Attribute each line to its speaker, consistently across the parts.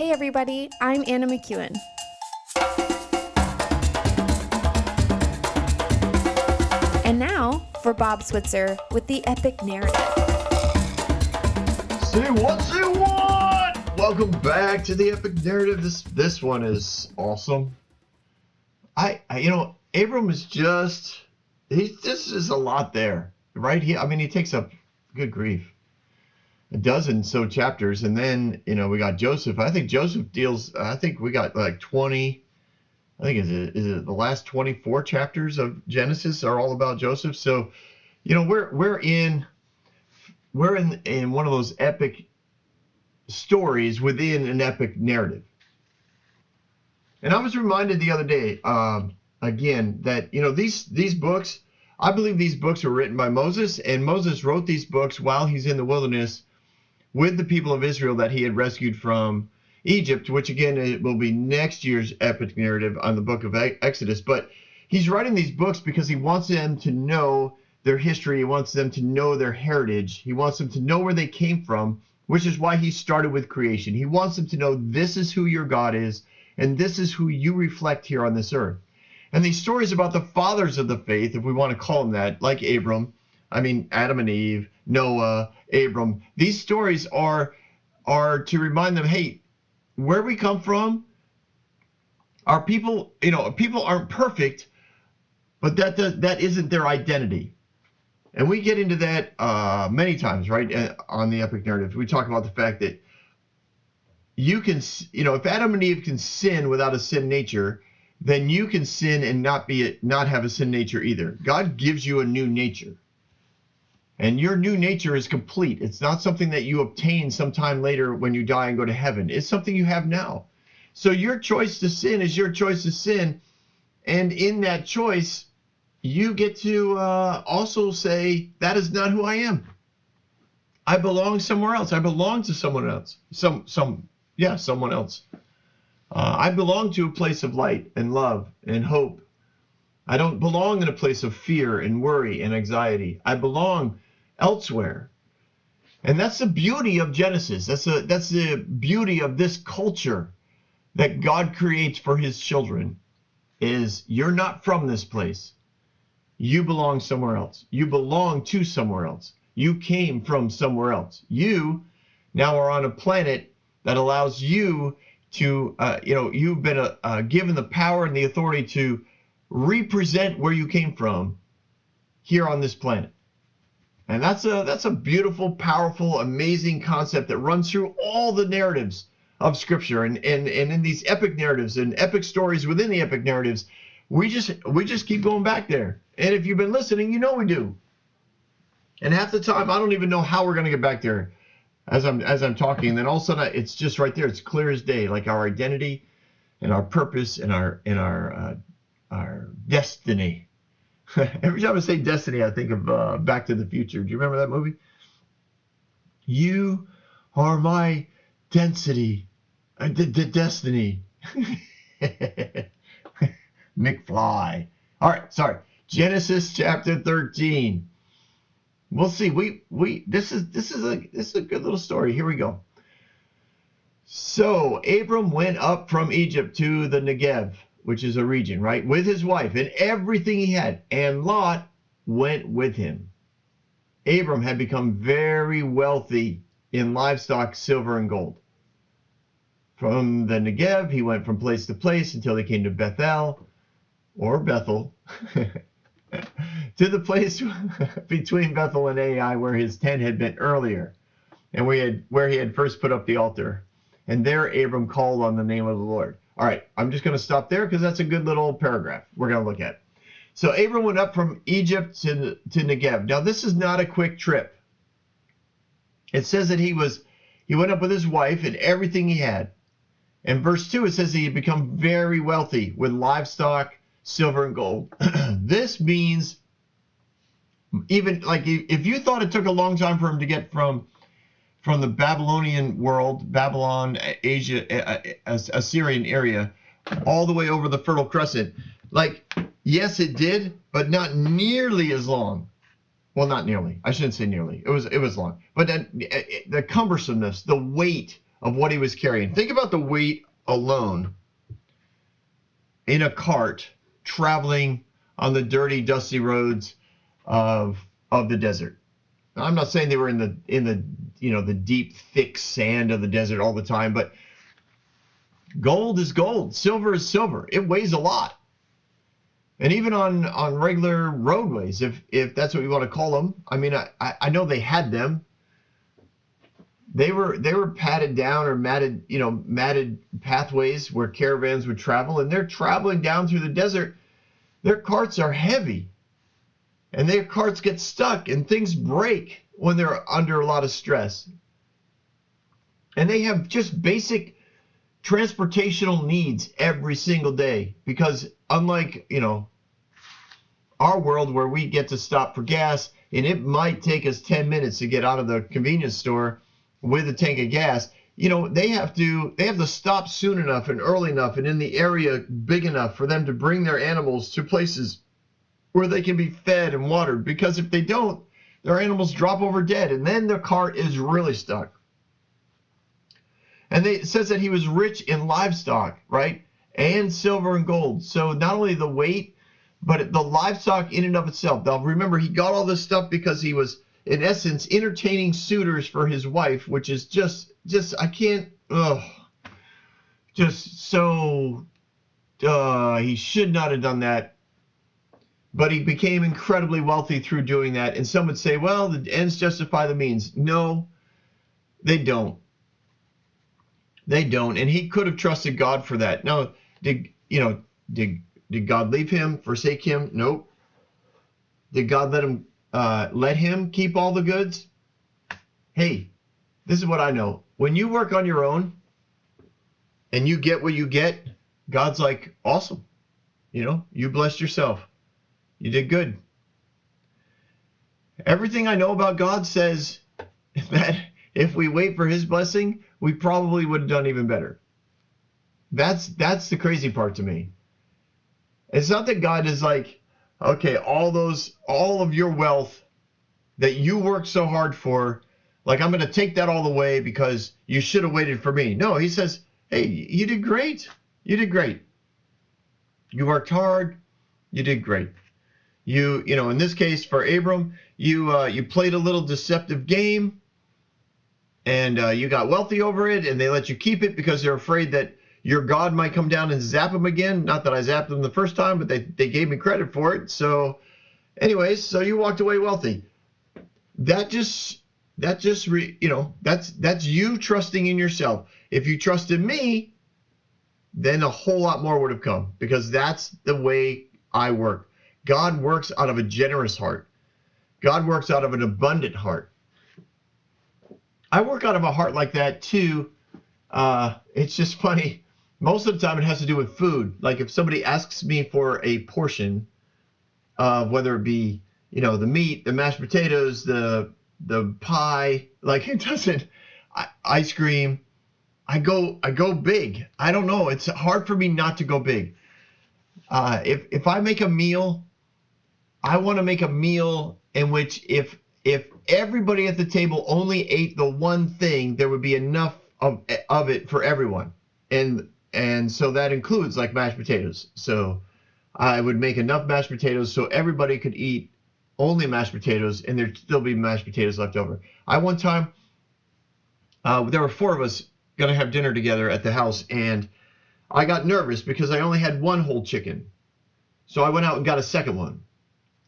Speaker 1: Hey everybody, I'm Anna McEwen. And now for Bob Switzer with the epic narrative.
Speaker 2: Say what? Welcome back to the epic narrative. This one is awesome. Abram is just is a lot there, right? He takes up, good grief, a dozen so chapters, and then we got Joseph. I think Joseph deals. I think we got like 20. I think is it the last 24 chapters of Genesis are all about Joseph. So, we're in one of those epic stories within an epic narrative. And I was reminded the other day, again, that these books. I believe these books were written by Moses, and Moses wrote these books while he's in the wilderness with the people of Israel that he had rescued from Egypt, which again it will be next year's epic narrative on the book of Exodus. But he's writing these books because he wants them to know their history. He wants them to know their heritage. He wants them to know where they came from, which is why he started with creation. He wants them to know this is who your God is, and this is who you reflect here on this earth. And these stories about the fathers of the faith, if we want to call them that, like Adam and Eve, Noah, Abram, these stories are to remind them, hey, where we come from, our people, people aren't perfect, but that isn't their identity. And we get into that many times, right, on the epic narrative. We talk about the fact that you can, if Adam and Eve can sin without a sin nature, then you can sin and not have a sin nature either. God gives you a new nature. And your new nature is complete. It's not something that you obtain sometime later when you die and go to heaven. It's something you have now. So your choice to sin is your choice to sin. And in that choice, you get to also say, that is not who I am. I belong somewhere else. I belong to someone else. Someone else. I belong to a place of light and love and hope. I don't belong in a place of fear and worry and anxiety. I belong elsewhere. And that's the beauty of Genesis. That's the beauty of this culture that God creates for his children, is you're not from this place. You belong somewhere else. You belong to somewhere else. You came from somewhere else. You now are on a planet that allows you to, you've been given the power and the authority to represent where you came from here on this planet. And that's a beautiful, powerful, amazing concept that runs through all the narratives of Scripture. And in these epic narratives and epic stories within the epic narratives, we just keep going back there. And if you've been listening, we do. And half the time, I don't even know how we're going to get back there as I'm talking. And then all of a sudden, it's just right there. It's clear as day, like our identity and our purpose and our destiny. Every time I say destiny, I think of Back to the Future. Do you remember that movie? You are my density, destiny. McFly. All right, sorry. Genesis chapter 13. We'll see. This is a good little story. Here we go. So Abram went up from Egypt to the Negev, which is a region, right, with his wife and everything he had, and Lot went with him. Abram had become very wealthy in livestock, silver, and gold. From the Negev, he went from place to place until he came to Bethel, to the place between Bethel and Ai where his tent had been earlier, and where he had first put up the altar. And there Abram called on the name of the Lord. All right, I'm just going to stop there because that's a good little paragraph we're going to look at. So Abram went up from Egypt to Negev. Now, this is not a quick trip. It says that he went up with his wife and everything he had. In verse 2, it says he had become very wealthy with livestock, silver, and gold. This means, even like if you thought it took a long time for him to get from the Babylonian world, Babylon, Asia, Assyrian area, all the way over the Fertile Crescent. Like, yes, it did, but not nearly as long. Well, not nearly. I shouldn't say nearly. It was long. But then the cumbersomeness, the weight of what he was carrying. Think about the weight alone in a cart traveling on the dirty, dusty roads of the desert. Now, I'm not saying they were in the the deep, thick sand of the desert all the time, but gold is gold, silver is silver. It weighs a lot. And even on regular roadways, if that's what you want to call them. I mean, I know they had them. They were padded down or matted pathways where caravans would travel, and they're traveling down through the desert. Their carts are heavy, and their carts get stuck, and things break when they're under a lot of stress. And they have just basic transportational needs every single day, because unlike our world where we get to stop for gas, and it might take us 10 minutes to get out of the convenience store with a tank of gas, they have to stop soon enough and early enough and in the area big enough for them to bring their animals to places where they can be fed and watered, because if they don't, their animals drop over dead, and then their cart is really stuck. And it says that he was rich in livestock, right? And silver and gold. So not only the weight, but the livestock in and of itself. Now remember, he got all this stuff because he was, in essence, entertaining suitors for his wife, which is just I can't, just so, he should not have done that. But he became incredibly wealthy through doing that. And some would say, well, the ends justify the means. No, they don't. They don't. And he could have trusted God for that. Now, did God leave him, forsake him? Nope. Did God let him keep all the goods? Hey, this is what I know. When you work on your own and you get what you get, God's like, awesome. You blessed yourself. You did good. Everything I know about God says that if we wait for his blessing, we probably would have done even better. That's the crazy part to me. It's not that God is like, okay, all of your wealth that you worked so hard for, like, I'm going to take that all away because you should have waited for me. No, he says, hey, you did great. You did great. You worked hard. You did great. In this case for Abram, you played a little deceptive game, and you got wealthy over it, and they let you keep it because they're afraid that your God might come down and zap them again. Not that I zapped them the first time, but they gave me credit for it. So anyways, so you walked away wealthy. That's you trusting in yourself. If you trusted me, then a whole lot more would have come, because that's the way I work. God works out of a generous heart. God works out of an abundant heart. I work out of a heart like that too. It's just funny. Most of the time it has to do with food. Like if somebody asks me for a portion of whether it be, the meat, the mashed potatoes, the pie, like it doesn't, ice cream, I go big. I don't know. It's hard for me not to go big. If I make a meal, I want to make a meal in which if everybody at the table only ate the one thing, there would be enough of it for everyone. And so that includes like mashed potatoes. So I would make enough mashed potatoes so everybody could eat only mashed potatoes, and there'd still be mashed potatoes left over. One time, there were 4 of us going to have dinner together at the house, and I got nervous because I only had 1 whole chicken. So I went out and got a second one,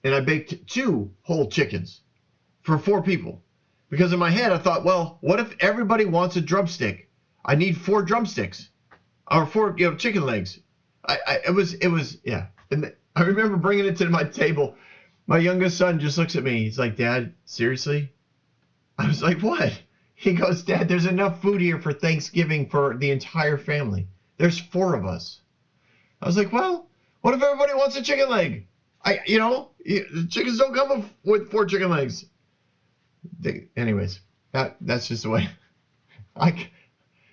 Speaker 2: and I baked 2 whole chickens for 4 people. Because in my head, I thought, well, what if everybody wants a drumstick? I need 4 drumsticks, or 4 chicken legs. It was yeah. And I remember bringing it to my table. My youngest son just looks at me. He's like, Dad, seriously? I was like, what? He goes, Dad, there's enough food here for Thanksgiving for the entire family. There's 4 of us. I was like, well, what if everybody wants a chicken leg? Chickens don't come with 4 chicken legs. Anyways, that's just the way.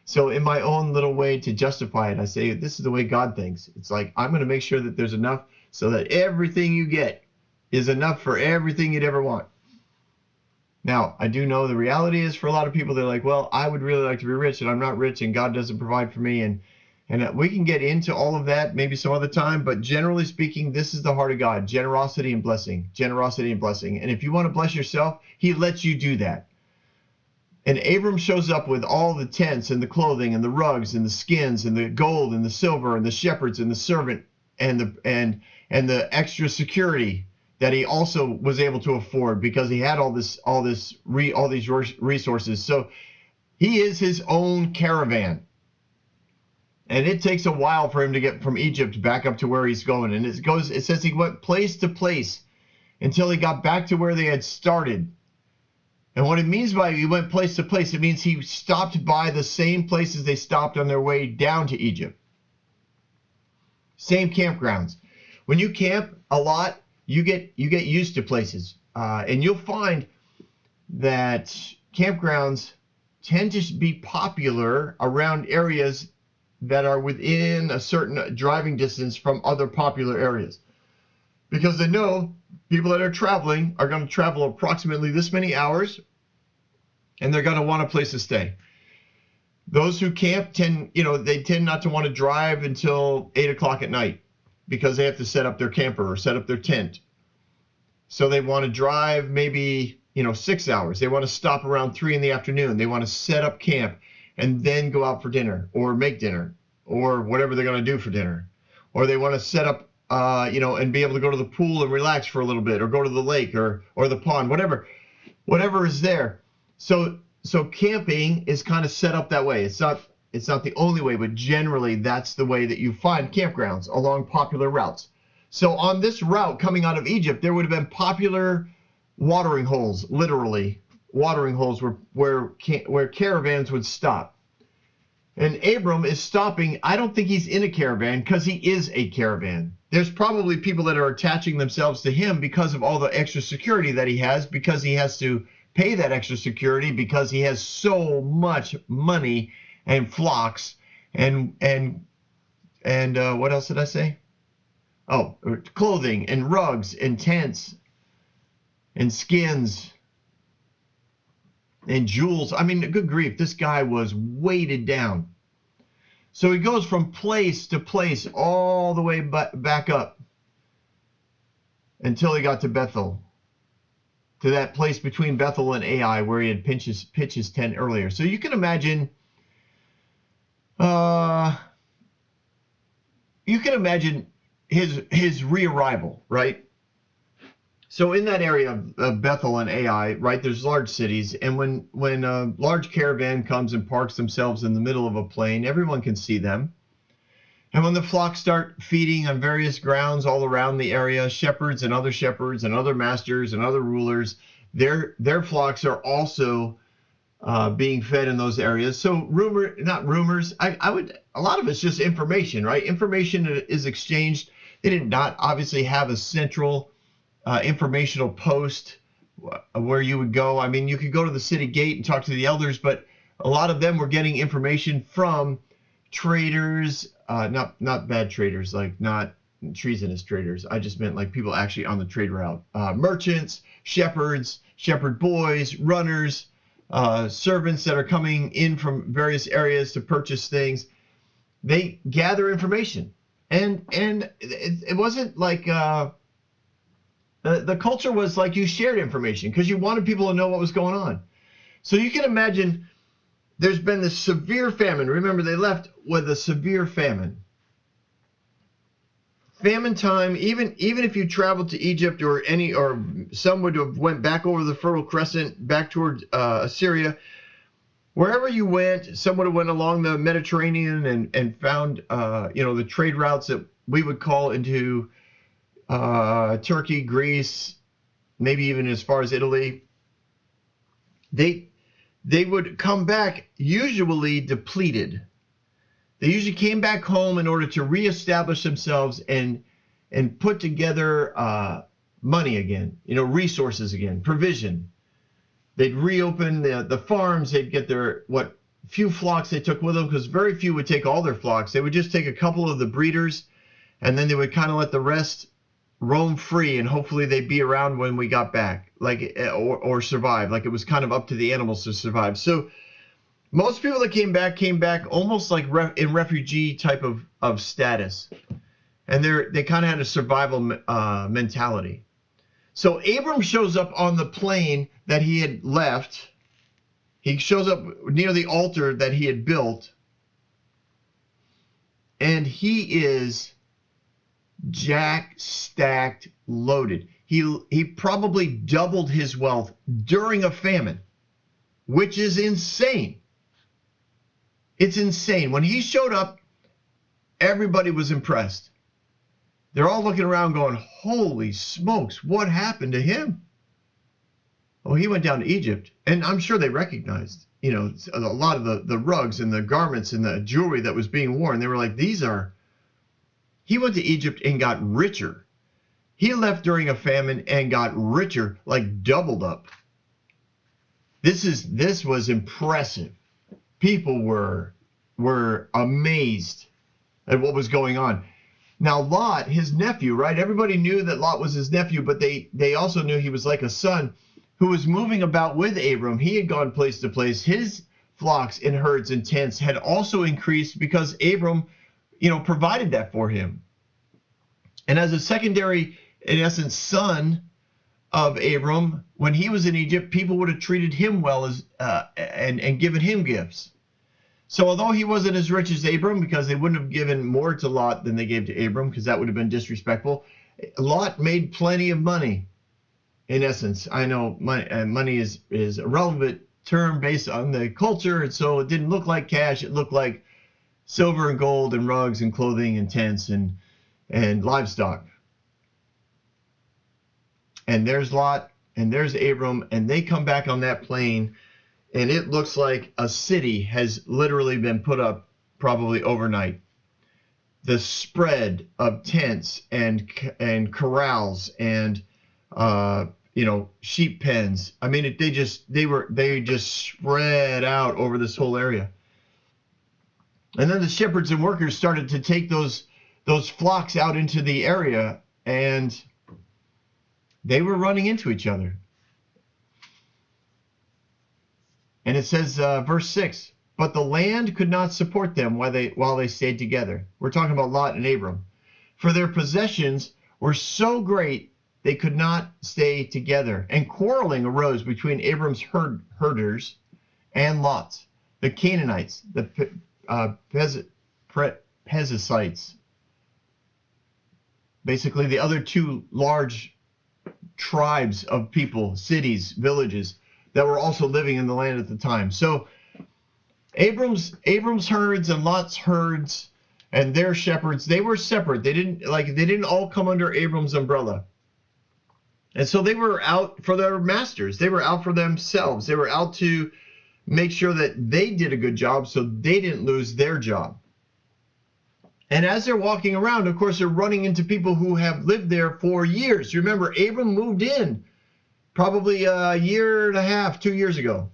Speaker 2: So in my own little way to justify it, I say, this is the way God thinks. It's like, I'm going to make sure that there's enough so that everything you get is enough for everything you'd ever want. Now, I do know the reality is for a lot of people, they're like, well, I would really like to be rich and I'm not rich and God doesn't provide for me. And we can get into all of that maybe some other time. But generally speaking, this is the heart of God: generosity and blessing, generosity and blessing. And if you want to bless yourself, he lets you do that. And Abram shows up with all the tents and the clothing and the rugs and the skins and the gold and the silver and the shepherds and the servant and the extra security that he also was able to afford because he had all these resources. So he is his own caravan. And it takes a while for him to get from Egypt back up to where he's going. And it says he went place to place until he got back to where they had started. And what it means by he went place to place, it means he stopped by the same places they stopped on their way down to Egypt. Same campgrounds. When you camp a lot, you get used to places. And you'll find that campgrounds tend to be popular around areas that are within a certain driving distance from other popular areas. Because they know people that are traveling are going to travel approximately this many hours, and they're going to want a place to stay. Those who camp tend not to want to drive until 8 o'clock at night because they have to set up their camper or set up their tent. So they want to drive maybe 6 hours. They want to stop around 3 in the afternoon. They want to set up camp and then go out for dinner or make dinner or whatever they're going to do for dinner. Or they want to set up and be able to go to the pool and relax for a little bit, or go to the lake or the pond, whatever is there. So camping is kind of set up that way. It's not the only way, but generally that's the way that you find campgrounds along popular routes. So on this route coming out of Egypt, there would have been popular watering holes, literally watering holes where caravans would stop. And Abram is stopping. I don't think he's in a caravan because he is a caravan. There's probably people that are attaching themselves to him because of all the extra security that he has, because he has to pay that extra security because he has so much money and flocks and what else did I say? Oh, clothing and rugs and tents and skins and jewels. I mean, good grief, this guy was weighted down. So he goes from place to place all the way back up until he got to Bethel, to that place between Bethel and Ai where he had pitched his tent earlier. So you can imagine, his rearrival, right? So in that area of Bethel and Ai, right, there's large cities, and when a large caravan comes and parks themselves in the middle of a plain, everyone can see them. And when the flocks start feeding on various grounds all around the area, shepherds and other masters and other rulers, their flocks are also being fed in those areas. So a lot of it's just information, right? Information is exchanged. They did not obviously have a central informational post where you would go. I mean, you could go to the city gate and talk to the elders, but a lot of them were getting information from traders, not bad traders, like not treasonous traders. I just meant like people actually on the trade route. Merchants, shepherds, shepherd boys, runners, servants that are coming in from various areas to purchase things. They gather information. And it wasn't like the culture was like you shared information because you wanted people to know what was going on. So you can imagine there's been this severe famine. Remember, they left with a severe famine. Famine time, even if you traveled to Egypt or some would have went back over the Fertile Crescent back toward Assyria, wherever you went, some would have went along the Mediterranean and found the trade routes that we would call into Turkey, Greece, maybe even as far as Italy. They would come back usually depleted. They usually came back home in order to reestablish themselves and put together money again, resources again, provision. They'd reopen the farms. They'd get their what few flocks they took with them, because very few would take all their flocks. They would just take a couple of the breeders, and then they would kind of let the rest roam free, and hopefully they'd be around when we got back, like or survive. Like it was kind of up to the animals to survive. So most people that came back almost like in refugee type of status, and they kind of had a survival mentality. So Abram shows up on the plane that he had left. He shows up near the altar that he had built, and he is stacked loaded. He probably doubled his wealth during a famine, which is insane. It's insane. When he showed up, everybody was impressed. They're all looking around going, holy smokes, what happened to him? Oh, he went down to Egypt, and I'm sure they recognized, a lot of the rugs and the garments and the jewelry that was being worn. They were like, he went to Egypt and got richer. He left during a famine and got richer, like doubled up. This was impressive. People were amazed at what was going on. Now Lot, his nephew, right? Everybody knew that Lot was his nephew, but they also knew he was like a son who was moving about with Abram. He had gone place to place. His flocks and herds and tents had also increased because Abram, provided that for him. And as a secondary, in essence, son of Abram, when he was in Egypt, people would have treated him well and given him gifts. So although he wasn't as rich as Abram, because they wouldn't have given more to Lot than they gave to Abram, because that would have been disrespectful, Lot made plenty of money, in essence. I know money is a relevant term based on the culture, and so it didn't look like cash. It looked like silver and gold and rugs and clothing and tents and livestock. And there's Lot, and there's Abram, and they come back on that plane, and it looks like a city has literally been put up probably overnight. The spread of tents and corrals and sheep pens. I mean, they just spread out over this whole area. And then the shepherds and workers started to take those flocks out into the area, and they were running into each other. And it says, verse 6, but the land could not support them while they stayed together. We're talking about Lot and Abram. For their possessions were so great, they could not stay together. And quarreling arose between Abram's herders and Lot's, the Canaanites, the Perizzites, basically the other two large tribes of people, cities, villages, that were also living in the land at the time. So Abram's herds and Lot's herds and their shepherds, they were separate. They didn't all come under Abram's umbrella. And so they were out for their masters. They were out for themselves. They were out to make sure that they did a good job so they didn't lose their job. And as they're walking around, of course, they're running into people who have lived there for years. Remember, Abram moved in probably a year and a half, 2 years ago.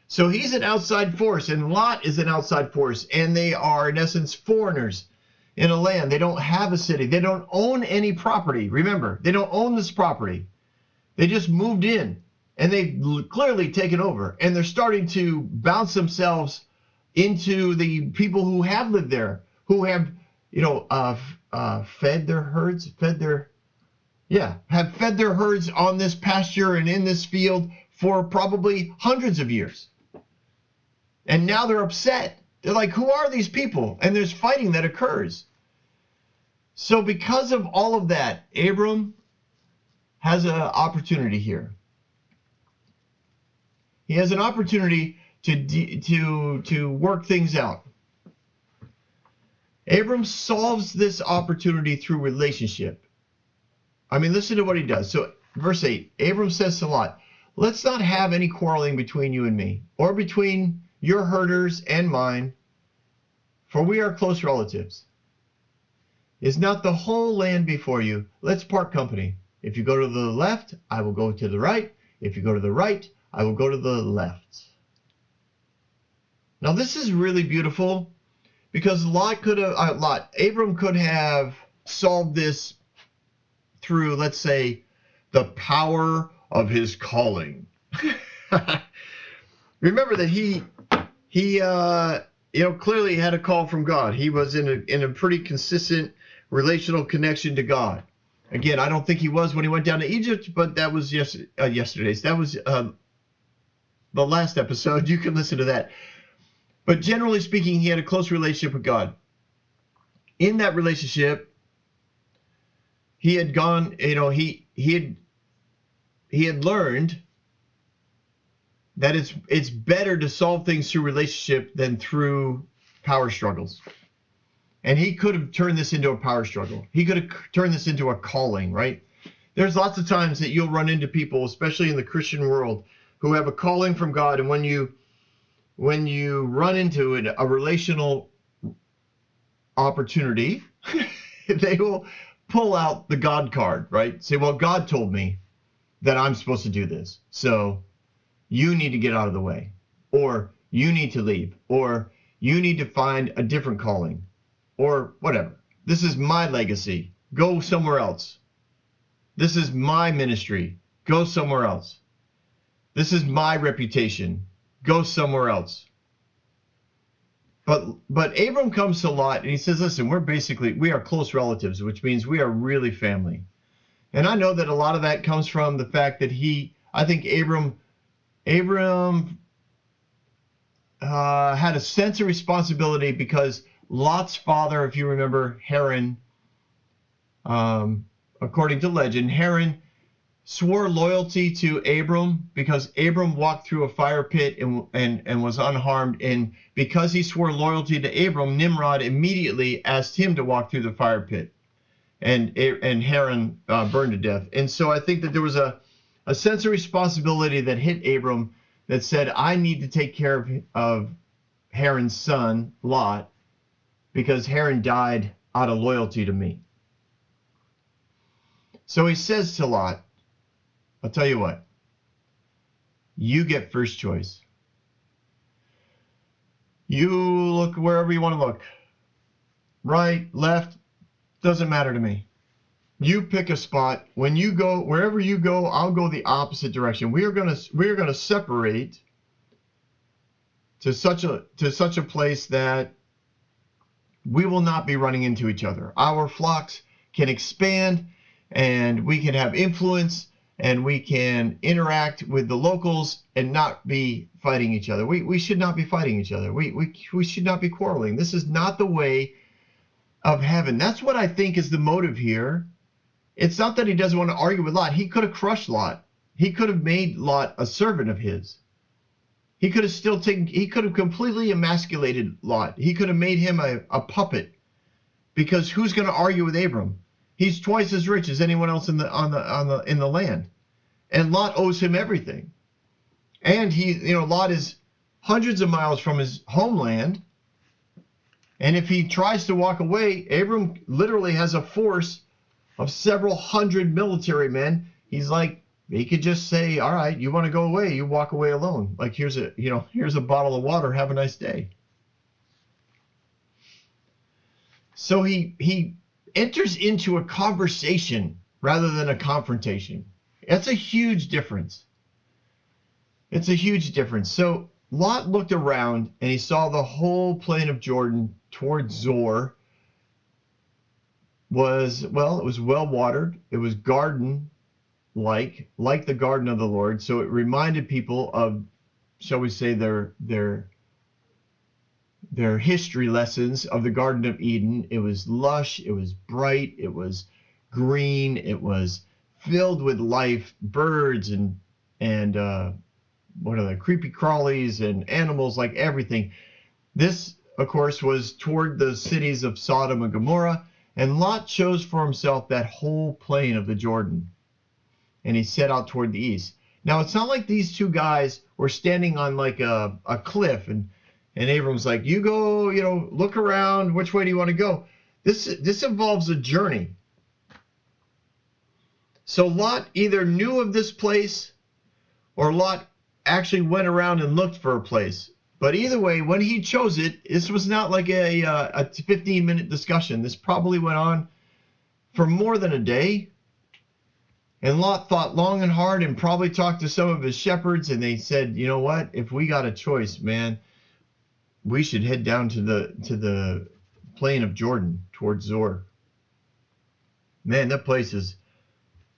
Speaker 2: So he's an outside force, and Lot is an outside force, and they are, in essence, foreigners in a land. They don't have a city. They don't own any property. Remember, they don't own this property. They just moved in, and they've clearly taken over, and they're starting to bounce themselves into the people who have lived there, who have, fed their herds, have fed their herds on this pasture and in this field for probably hundreds of years. And now they're upset. They're like, who are these people? And there's fighting that occurs. So because of all of that, Abram has an opportunity here. He has an opportunity to work things out. Abram solves this opportunity through relationship. I mean, listen to what he does. So, verse 8, Abram says to Lot, let's not have any quarreling between you and me, or between your herders and mine, for we are close relatives. Is not the whole land before you? Let's part company. If you go to the left, I will go to the right. If you go to the right, I will go to the left. Now, this is really beautiful, because Abram could have solved this through, let's say, the power of his calling. Remember that he clearly had a call from God. He was in a pretty consistent relational connection to God. Again, I don't think he was when he went down to Egypt, but that was yesterday's. That was the last episode. You can listen to that. But generally speaking, he had a close relationship with God. In that relationship, he had gone, he had learned that it's better to solve things through relationship than through power struggles. And he could have turned this into a power struggle. He could have turned this into a calling, right? There's lots of times that you'll run into people, especially in the Christian world, who have a calling from God. And when you run into a relational opportunity, they will pull out the God card, right? Say, well, God told me that I'm supposed to do this. So you need to get out of the way, or you need to leave, or you need to find a different calling, or whatever. This is my legacy. Go somewhere else. This is my ministry. Go somewhere else. This is my reputation. Go somewhere else. But Abram comes to Lot and he says, listen, we are close relatives, which means we are really family. And I know that a lot of that comes from the fact that I think Abram had a sense of responsibility because Lot's father, if you remember, Haran, according to legend, Haran swore loyalty to Abram because Abram walked through a fire pit and was unharmed. And because he swore loyalty to Abram, Nimrod immediately asked him to walk through the fire pit. And Haran burned to death. And so I think that there was a sense of responsibility that hit Abram that said, I need to take care of Haran's son, Lot, because Haran died out of loyalty to me. So he says to Lot, I'll tell you what, you get first choice. You look wherever you want to look. Right, left, doesn't matter to me. You pick a spot. When you go, wherever you go, I'll go the opposite direction. We are gonna separate to such a place that we will not be running into each other. Our flocks can expand, and we can have influence, and we can interact with the locals and not be fighting each other. We should not be fighting each other. We should not be quarreling. This is not the way of heaven. That's what I think is the motive here. It's not that he doesn't want to argue with Lot. He could have crushed Lot. He could have made Lot a servant of his. He could have completely emasculated Lot. He could have made him a puppet. Because who's going to argue with Abram? He's twice as rich as anyone else in the land. And Lot owes him everything. And Lot is hundreds of miles from his homeland. And if he tries to walk away, Abram literally has a force of several hundred military men. He could just say, all right, you want to go away, you walk away alone. Like, here's a bottle of water, have a nice day. So he enters into a conversation rather than a confrontation. That's a huge difference. It's a huge difference. So Lot looked around and he saw the whole plain of Jordan towards Zoar it was well watered. It was garden like the garden of the Lord. So it reminded people of, shall we say, their history lessons of the Garden of Eden. It was lush, it was bright, it was green, it was filled with life, birds and what are the creepy crawlies and animals, like everything. This, of course, was toward the cities of Sodom and Gomorrah, and Lot chose for himself that whole plain of the Jordan, and he set out toward the east. Now, it's not like these two guys were standing on like a cliff, and Abram's like, you go, look around, which way do you want to go? This involves a journey. So Lot either knew of this place, or Lot actually went around and looked for a place. But either way, when he chose it, this was not like a 15-minute discussion. This probably went on for more than a day, And Lot thought long and hard and probably talked to some of his shepherds, and they said, you know what? If we got a choice, man, we should head down to the plain of Jordan towards Zor. Man, that place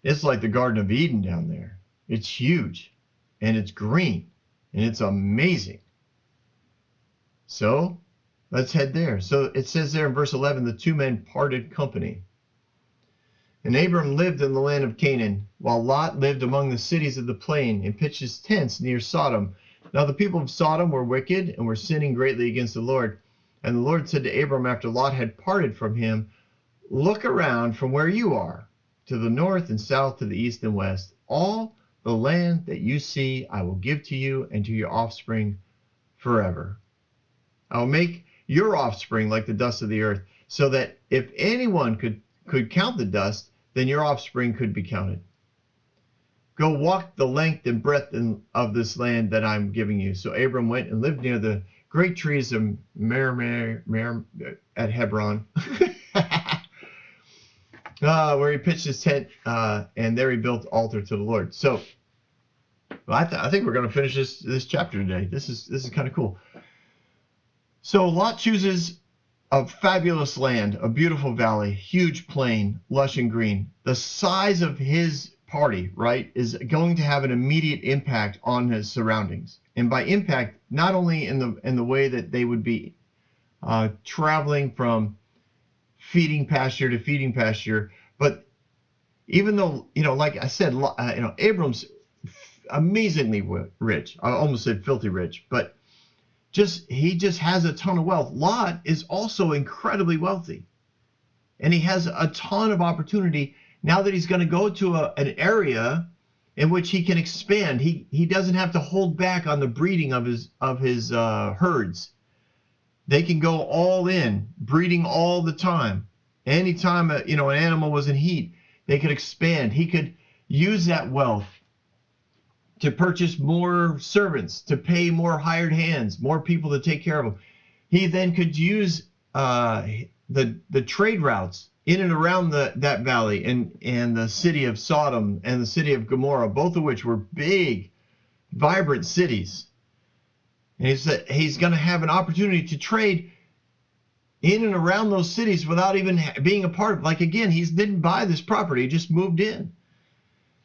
Speaker 2: it's like the Garden of Eden down there. It's huge, and it's green, and it's amazing. So let's head there. So it says there in verse 11, the two men parted company. And Abram lived in the land of Canaan, while Lot lived among the cities of the plain and pitched his tents near Sodom. Now the people of Sodom were wicked and were sinning greatly against the Lord. And the Lord said to Abram after Lot had parted from him, look around from where you are, to the north and south, to the east and west. All the land that you see I will give to you and to your offspring forever. I will make your offspring like the dust of the earth, so that if anyone could count the dust, then your offspring could be counted. Go walk the length and breadth of this land that I'm giving you. So Abram went and lived near the great trees of at Hebron, where he pitched his tent, and there he built an altar to the Lord. So I think we're going to finish this chapter today. This is kind of cool. So Lot chooses a fabulous land, a beautiful valley, huge plain, lush and green. The size of his party, right, is going to have an immediate impact on his surroundings. And by impact, not only in the way that they would be traveling from feeding pasture to feeding pasture, but even though, like I said, Abram's amazingly rich. I almost said filthy rich, but he just has a ton of wealth. Lot is also incredibly wealthy, and he has a ton of opportunity now that he's going to go to an area in which he can expand. He doesn't have to hold back on the breeding of his herds. They can go all in, breeding all the time. Anytime an animal was in heat, they could expand. He could use that wealth to purchase more servants, to pay more hired hands, more people to take care of him. He then could use the trade routes in and around that valley and the city of Sodom and the city of Gomorrah, both of which were big, vibrant cities. And he's going to have an opportunity to trade in and around those cities without even being a part of it. Like, again, he didn't buy this property, he just moved in.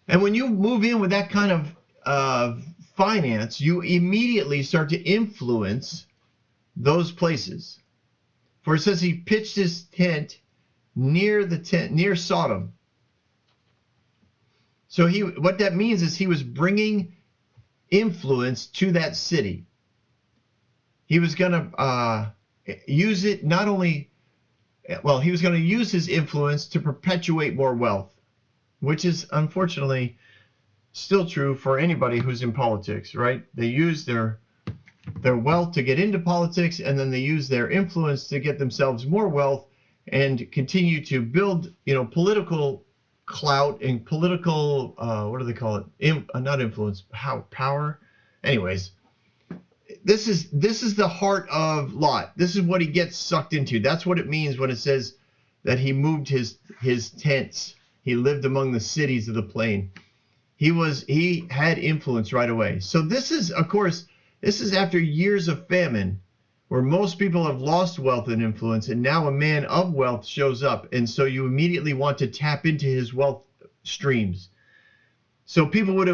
Speaker 2: And when you move in with that kind of finance, you immediately start to influence those places. For it says he pitched his tent near Sodom. So what that means is he was bringing influence to that city. He was going to use it not only, well, he was going to use his influence to perpetuate more wealth, which is unfortunately still true for anybody who's in politics, right? They use their wealth to get into politics, and then they use their influence to get themselves more wealth and continue to build, political clout and political, what do they call it? Not influence, power. Anyways, this is the heart of Lot. This is what he gets sucked into. That's what it means when it says that he moved his tents. He lived among the cities of the plain. He had influence right away. So this is, of course, after years of famine, where most people have lost wealth and influence, and now a man of wealth shows up, and so you immediately want to tap into his wealth streams. So people would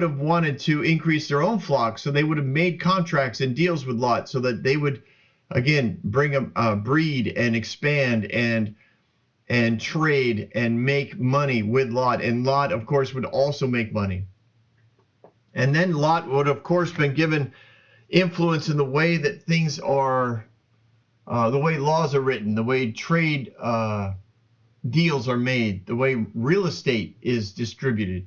Speaker 2: have wanted to increase their own flocks, so they would have made contracts and deals with Lot, so that they would, again, bring breed and expand and trade and make money with Lot. And Lot, of course, would also make money. And then Lot would, of course, been given influence in the way that things are, the way laws are written, the way trade deals are made, the way real estate is distributed.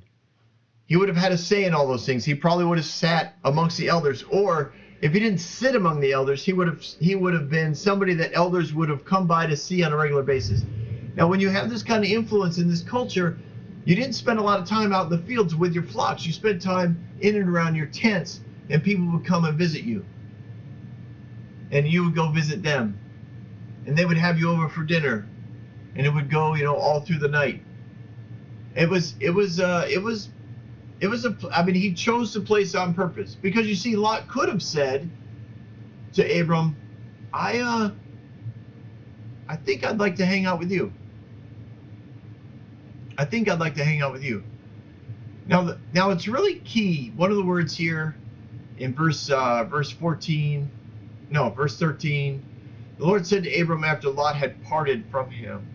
Speaker 2: He would have had a say in all those things. He probably would have sat amongst the elders, or if he didn't sit among the elders, he would have been somebody that elders would have come by to see on a regular basis. Now, when you have this kind of influence in this culture, you didn't spend a lot of time out in the fields with your flocks. You spent time in and around your tents, and people would come and visit you. And you would go visit them. And they would have you over for dinner. And it would go, all through the night. It was I mean, he chose the place on purpose, because you see, Lot could have said to Abram, I think I'd like to hang out with you. I think I'd like to hang out with you. Now it's really key. One of the words here in verse 13, the Lord said to Abram after Lot had parted from him.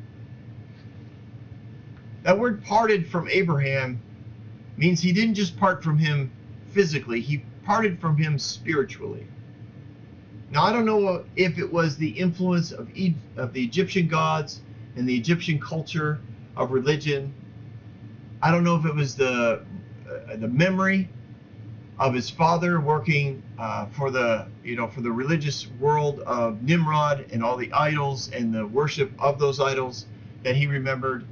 Speaker 2: That word parted from Abraham means he didn't just part from him physically, he parted from him spiritually. Now, I don't know if it was the influence of the Egyptian gods and the Egyptian culture of religion. I don't know if it was the memory of his father working for the religious world of Nimrod and all the idols and the worship of those idols that he remembered.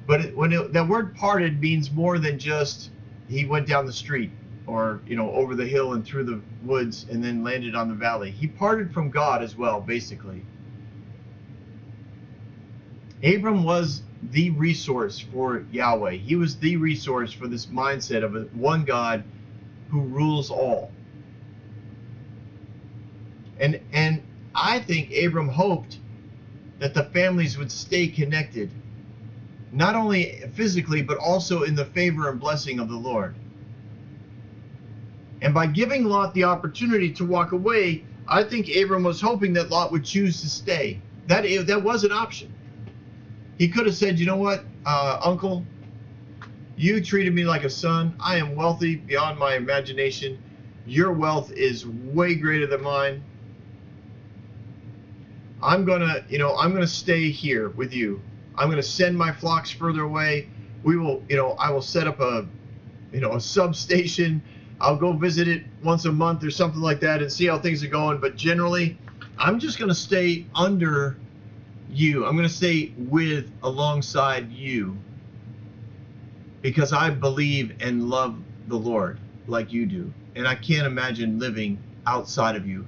Speaker 2: But that word parted means more than just he went down the street or over the hill and through the woods and then landed on the valley. He parted from God as well, basically. Abram was the resource for Yahweh. He was the resource for this mindset of one God who rules all. And I think Abram hoped that the families would stay connected, not only physically, but also in the favor and blessing of the Lord. And by giving Lot the opportunity to walk away, I think Abram was hoping that Lot would choose to stay. That was an option. He could have said, you know what, Uncle, you treated me like a son. I am wealthy beyond my imagination. Your wealth is way greater than mine. I'm gonna stay here with you. I'm gonna send my flocks further away. I will set up a substation. I'll go visit it once a month or something like that and see how things are going. But generally, I'm just gonna stay under you. I'm gonna stay alongside you, because I believe and love the Lord like you do, and I can't imagine living outside of you.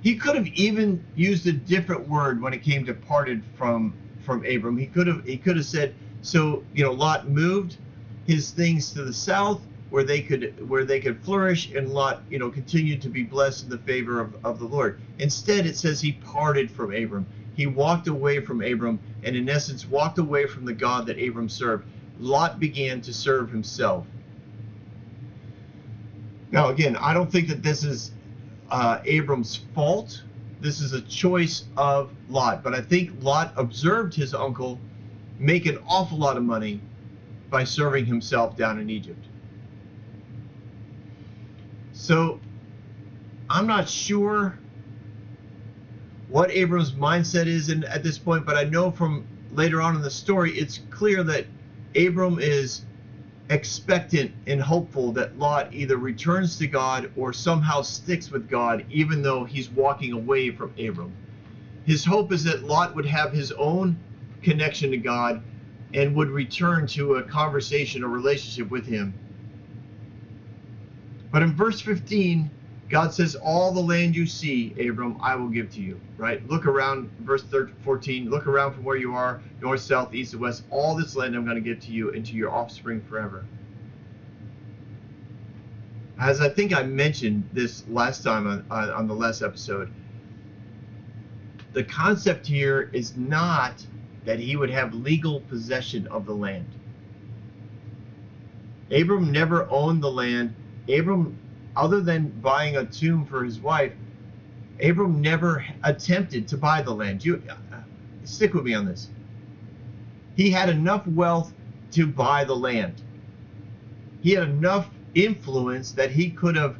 Speaker 2: He could have even used a different word when it came to parted from Abram. He could have said, so Lot moved his things to the south where they could flourish, and Lot continued to be blessed in the favor of the Lord. Instead, it says he parted from Abram. He walked away from Abram, and in essence walked away from the God that Abram served. Lot began to serve himself. Now again, I don't think that this is Abram's fault. This is a choice of Lot. But I think Lot observed his uncle make an awful lot of money by serving himself down in Egypt. So I'm not sure what Abram's mindset is at this point, but I know from later on in the story, it's clear that Abram is expectant and hopeful that Lot either returns to God or somehow sticks with God, even though he's walking away from Abram. His hope is that Lot would have his own connection to God and would return to a conversation or relationship with him. But in verse 15, God says, all the land you see, Abram, I will give to you. Right? Look around, verse 14, look around from where you are, north, south, east, and west. All this land I'm going to give to you and to your offspring forever. As I think I mentioned this last time on the last episode, the concept here is not that he would have legal possession of the land. Abram never owned the land. Abram, other than buying a tomb for his wife, Abram never attempted to buy the land. Stick with me on this. He had enough wealth to buy the land. He had enough influence that he could have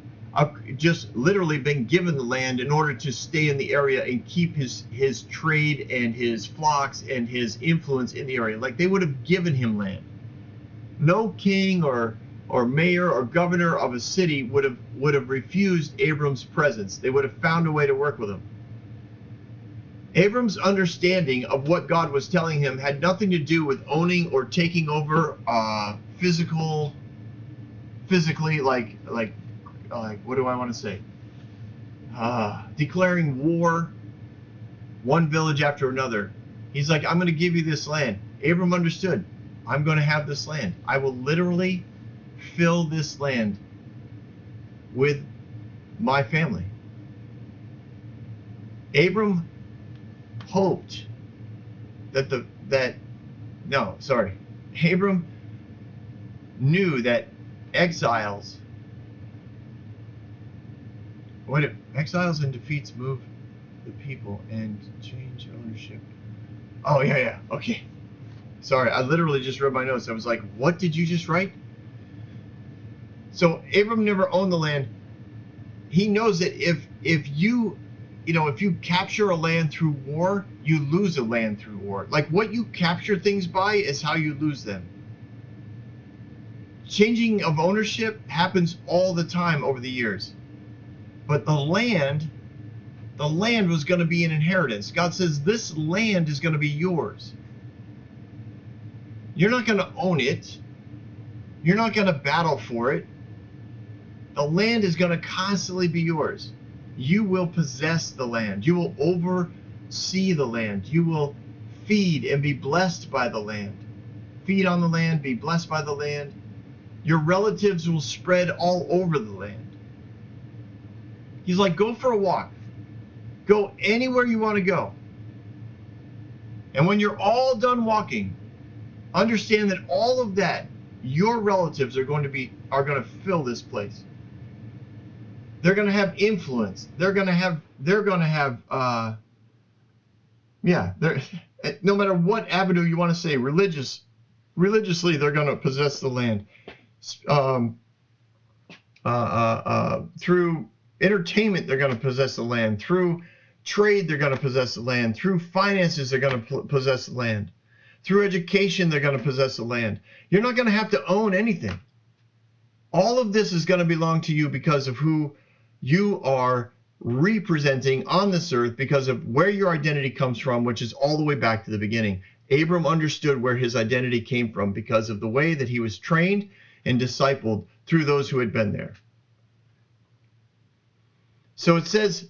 Speaker 2: just literally been given the land in order to stay in the area and keep his trade and his flocks and his influence in the area. Like, they would have given him land. No king or mayor or governor of a city would have refused Abram's presence. They would have found a way to work with him. Abram's understanding of what God was telling him had nothing to do with owning or taking over physically, like what do I want to say? Declaring war, one village after another. He's like, I'm going to give you this land. Abram understood. I'm going to have this land. I will literally fill this land with my family. Abram hoped Abram knew that exiles and defeats move the people and change ownership. Oh, yeah. Okay. Sorry, I literally just read my notes. I was like, what did you just write? So Abram never owned the land. He knows that if you capture a land through war, you lose a land through war. Like, what you capture things by is how you lose them. Changing of ownership happens all the time over the years. But the land was going to be an inheritance. God says this land is going to be yours. You're not going to own it. You're not going to battle for it. The land is going to constantly be yours. You will possess the land. You will oversee the land. You will feed and be blessed by the land. Feed on the land, be blessed by the land. Your relatives will spread all over the land. He's like, go for a walk. Go anywhere you want to go. And when you're all done walking, understand that all of that, your relatives are going to fill this place. They're going to have influence. No matter what avenue you want to say, religiously, they're going to possess the land. Through entertainment, they're going to possess the land. Through trade, they're going to possess the land. Through finances, they're going to possess the land. Through education, they're going to possess the land. You're not going to have to own anything. All of this is going to belong to you because of who you are representing on this earth, because of where your identity comes from, which is all the way back to the beginning. Abram understood where his identity came from because of the way that he was trained and discipled through those who had been there. So it says,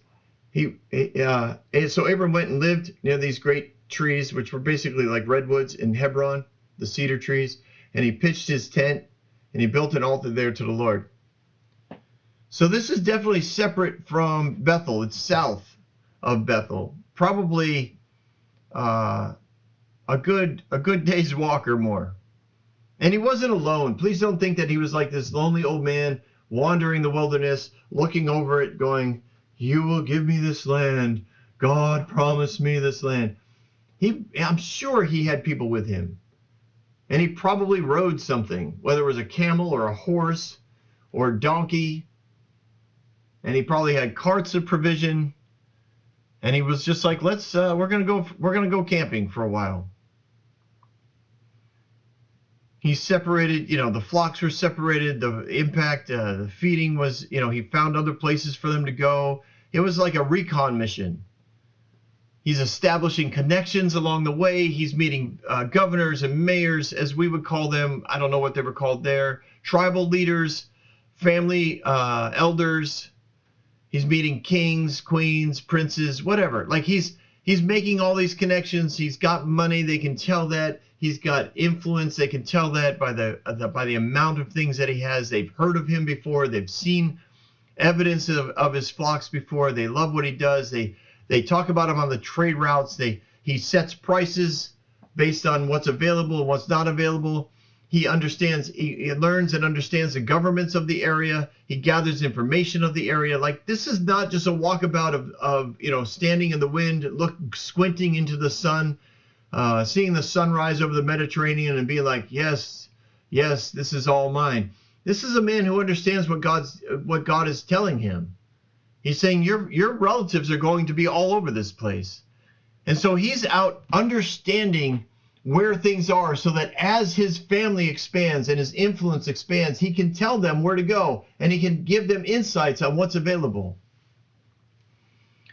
Speaker 2: so Abram went and lived near these great trees, which were basically like redwoods in Hebron, the cedar trees, and he pitched his tent and he built an altar there to the Lord. So this is definitely separate from Bethel. It's south of Bethel, probably a good day's walk or more. And he wasn't alone. Please don't think that he was like this lonely old man wandering the wilderness, looking over it, going, "You will give me this land. God promised me this land." I'm sure he had people with him. And he probably rode something, whether it was a camel or a horse or a donkey. And he probably had carts of provision. And he was just like, we're gonna go camping for a while. He separated, the flocks were separated, the impact, the feeding was, he found other places for them to go. It was like a recon mission. He's establishing connections along the way. He's meeting governors and mayors, as we would call them. I don't know what they were called there. Tribal leaders, family elders. He's meeting kings, queens, princes, whatever. Like he's making all these connections. He's got money. They can tell that. He's got influence. They can tell that by the amount of things that he has. They've heard of him before. They've seen evidence of his flocks before. They love what he does. They talk about him on the trade routes. He sets prices based on what's available and what's not available. He understands, he learns and understands the governments of the area. He gathers information of the area. Like, this is not just a walkabout of standing in the wind, squinting into the sun, seeing the sunrise over the Mediterranean and being like, yes, this is all mine. This is a man who understands what God is telling him. He's saying your relatives are going to be all over this place. And so he's out understanding where things are so that as his family expands and his influence expands, he can tell them where to go and he can give them insights on what's available.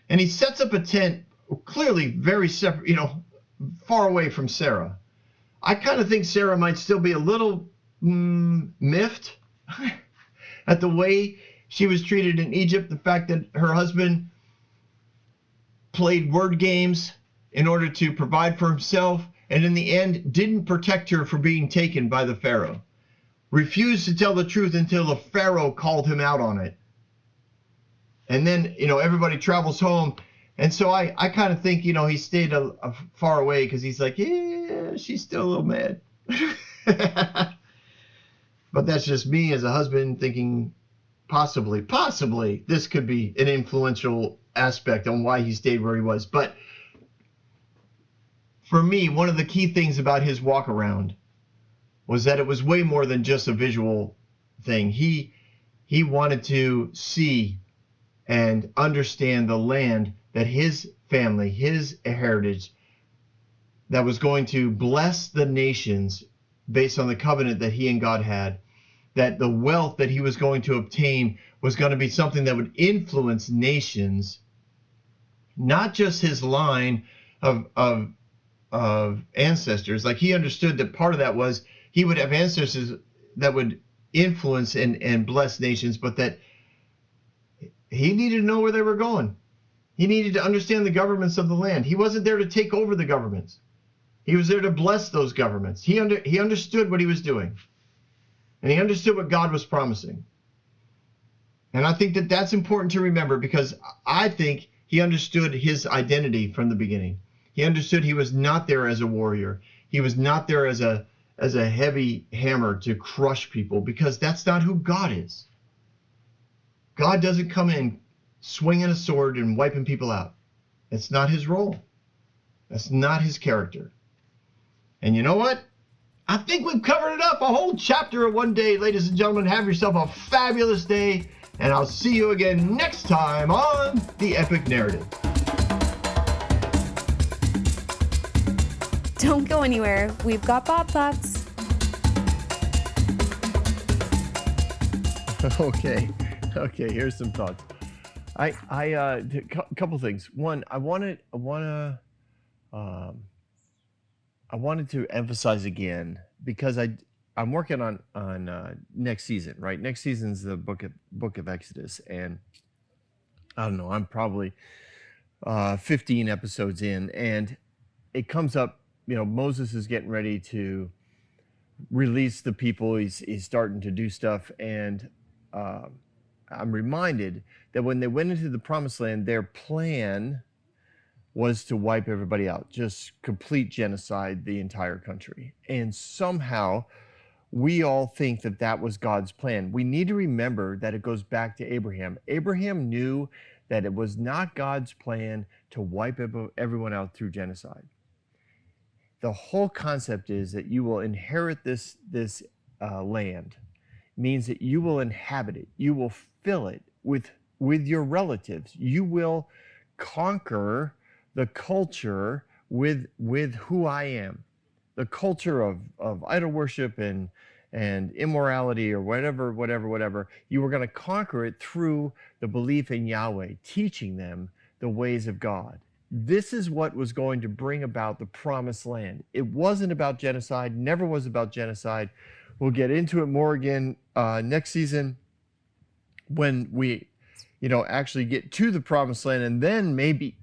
Speaker 2: And he sets up a tent clearly very separate, far away from Sarah. I kind of think Sarah might still be a little miffed at the way she was treated in Egypt, the fact that her husband played word games in order to provide for himself, and in the end didn't protect her from being taken by the Pharaoh. Refused to tell the truth until the Pharaoh called him out on it. And then, everybody travels home. And so I kind of think, he stayed far away because he's like, yeah, she's still a little mad. But that's just me as a husband thinking possibly, this could be an influential aspect on why he stayed where he was. But for me, one of the key things about his walk around was that it was way more than just a visual thing. He wanted to see and understand the land that his family, his heritage, that was going to bless the nations based on the covenant that he and God had, that the wealth that he was going to obtain was going to be something that would influence nations, not just his line of ancestors. Like, he understood that part of that was he would have ancestors that would influence and bless nations, but that he needed to know where they were going. He needed to understand the governments of the land. He wasn't there to take over the governments. He was there to bless those governments. He understood what he was doing. And he understood what God was promising. And I think that that's important to remember, because I think he understood his identity from the beginning. He understood he was not there as a warrior. He was not there as a heavy hammer to crush people, because that's not who God is. God doesn't come in swinging a sword and wiping people out. It's not his role. That's not his character. And you know what? I think we've covered it up, a whole chapter of one day. Ladies and gentlemen, have yourself a fabulous day, and I'll see you again next time on The Epic Narrative.
Speaker 1: Don't go anywhere. We've got Bob thoughts.
Speaker 3: Okay, here's some thoughts. A couple things. One, I wanted to emphasize again, because I'm working on next season, right? Next season's the book of Exodus, and I don't know, I'm probably 15 episodes in, and it comes up, Moses is getting ready to release the people. He's starting to do stuff, and I'm reminded that when they went into the promised land, their plan was to wipe everybody out, just complete genocide, the entire country. And somehow we all think that that was God's plan. We need to remember that it goes back to Abraham. Abraham knew that it was not God's plan to wipe everyone out through genocide. The whole concept is that you will inherit this land. It means that you will inhabit it. You will fill it with your relatives. You will conquer the culture with who I am, the culture of idol worship and immorality or whatever. You were going to conquer it through the belief in Yahweh, teaching them the ways of God. This is what was going to bring about the promised land. It wasn't about genocide, never was about genocide. We'll get into it more again next season when we, actually get to the promised land, and then maybe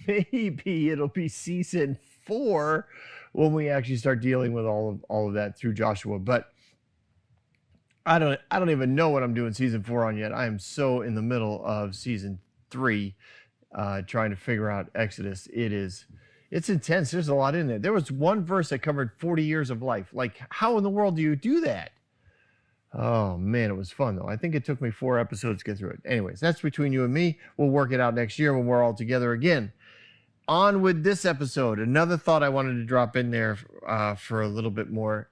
Speaker 3: it'll be season 4 when we actually start dealing with all of that through Joshua. But I don't even know what I'm doing season 4 on yet. I am so in the middle of season 3, trying to figure out Exodus. It's intense. There's a lot in there. There was one verse that covered 40 years of life. Like, how in the world do you do that? Oh man, it was fun though. I think it took me 4 episodes to get through it. Anyways, that's between you and me. We'll work it out next year when we're all together again. On with this episode. Another thought I wanted to drop in there for a little bit more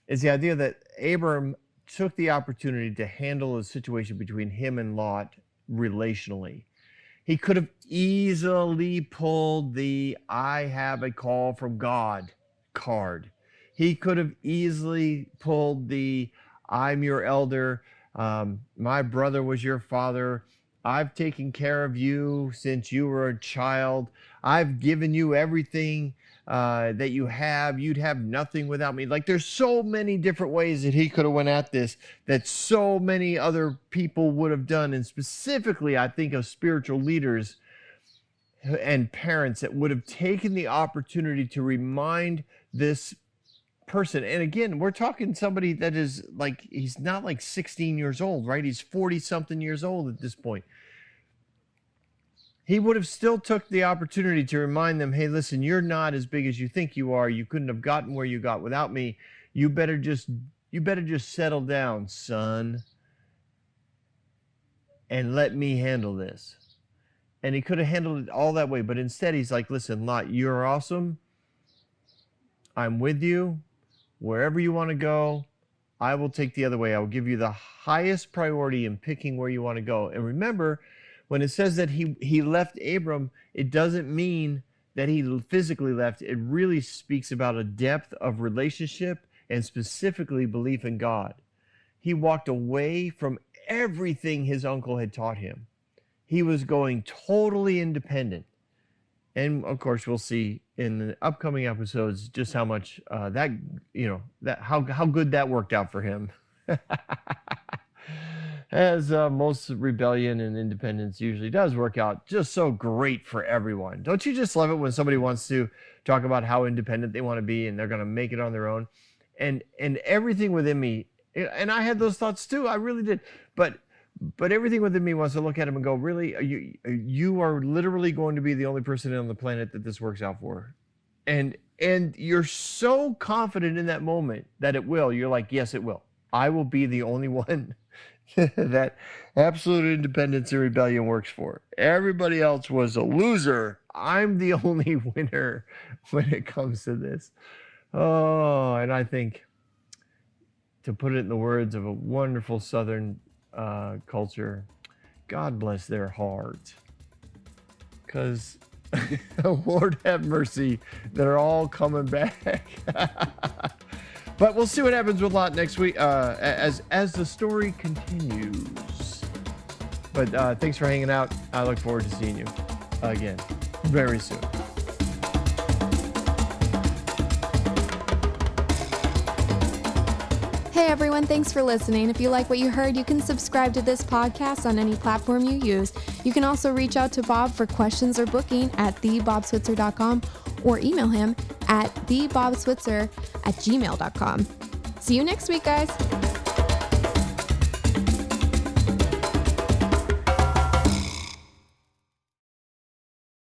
Speaker 3: is the idea that Abram took the opportunity to handle a situation between him and Lot relationally. He could have easily pulled the "I have a call from God" card. He could have easily pulled the "I'm your elder, my brother was your father, I've taken care of you since you were a child, I've given you everything that you have, you'd have nothing without me." Like, there's so many different ways that he could have went at this that so many other people would have done. And specifically, I think of spiritual leaders and parents that would have taken the opportunity to remind this person. And again, we're talking somebody that is like, he's not like 16 years old, right? He's 40 something years old at this point. He would have still took the opportunity to remind them, hey, listen, you're not as big as you think you are. You couldn't have gotten where you got without me. You better just settle down, son, and let me handle this. And he could have handled it all that way, but instead he's like, listen, Lot, you're awesome. I'm with you. Wherever you want to go, I will take the other way. I will give you the highest priority in picking where you want to go. And remember, when it says that he left Abram, it doesn't mean that he physically left. It really speaks about a depth of relationship and specifically belief in God. He walked away from everything his uncle had taught him. He was going totally independent. And of course, we'll see in the upcoming episodes just how much how good that worked out for him. As most rebellion and independence usually does work out just so great for everyone. Don't you just love it when somebody wants to talk about how independent they want to be and they're going to make it on their own? And everything within me, and I had those thoughts too, I really did. But everything within me wants to look at him and go, really, you are literally going to be the only person on the planet that this works out for. And you're so confident in that moment that it will. You're like, yes, it will. I will be the only one that absolute independence and rebellion works for. Everybody else was a loser. I'm the only winner when it comes to this. Oh, and I think, to put it in the words of a wonderful Southern culture, God bless their heart. Because Lord have mercy, they're all coming back. But we'll see what happens with Lot next week as the story continues. But thanks for hanging out. I look forward to seeing you again very soon.
Speaker 1: Hey everyone, thanks for listening. If you like what you heard, you can subscribe to this podcast on any platform you use. You can also reach out to Bob for questions or booking at thebobswitzer.com or email him at thebobswitzer@gmail.com. See you next week, guys.